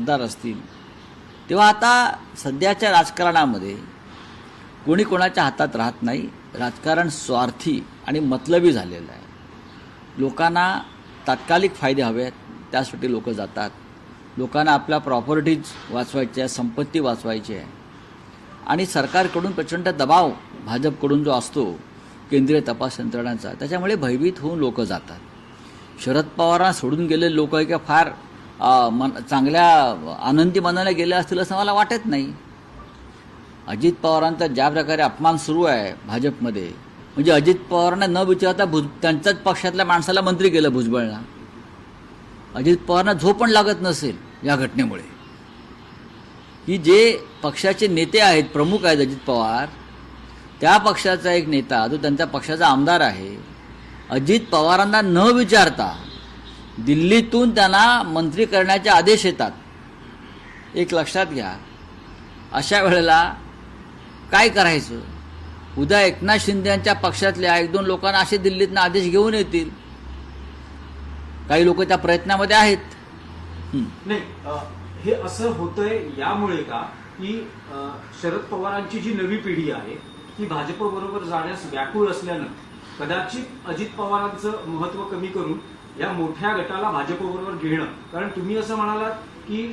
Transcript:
मतदार असतील, तेव्हा आता सध्याच्या राजकारणामध्ये कोणी कोणाच्या हातात राहत नाही. राजकारण स्वार्थी आणि मतलबी झालेलं आहे. लोकांना तात्कालिक फायदे हवे आहेत, त्यासाठी लोक जातात. लोकांना आपल्या प्रॉपर्टीज वाचवायच्या, संपत्ती वाचवायची आहे आणि सरकारकडून प्रचंड दबाव भाजपकडून जो असतो केंद्रीय तपास यंत्रणांचा, त्याच्यामुळे भयभीत होऊन लोक जातात. शरद पवारांना सोडून गेलेले लोक किंवा फार चांगल्या आनंदी मनाने गेले असतील असं मला वाटत नाही. अजित पवारांचा ज्या प्रकारे अपमान सुरू आहे भाजपमध्ये, म्हणजे अजित पवारांना न विचारता त्यांच्याच पक्षातल्या माणसाला मंत्री केलं भुजबळला. अजित पवारांना झोप पण लागत नसेल या घटनेमुळे, की जे पक्षाचे नेते आहेत, प्रमुख आहेत अजित पवार, त्या पक्षाचा एक नेता जो त्यांच्या पक्षाचा आमदार आहे, अजित पवारांना न विचारता दिल्लीतून त्यांना मंत्री करण्याचे आदेश येतात. एक लक्षात घ्या, अशा वेळेला काय करायचं? उद्या एकनाथ शिंदे यांच्या पक्षातल्या एक दोन लोकांना असे दिल्लीतनं आदेश घेऊन येतील. काही लोक त्या प्रयत्नामध्ये आहेत. नाही, हे असं होतंय यामुळे का की शरद पवारांची जी नवी पिढी आहे ती भाजपबरोबर जाण्यास व्याकुळ असल्यानं कदाचित अजित पवारांचं महत्त्व कमी करून या मोठ्या गटाला भाजपबरोबर घेणं. कारण तुम्ही असं म्हणालात की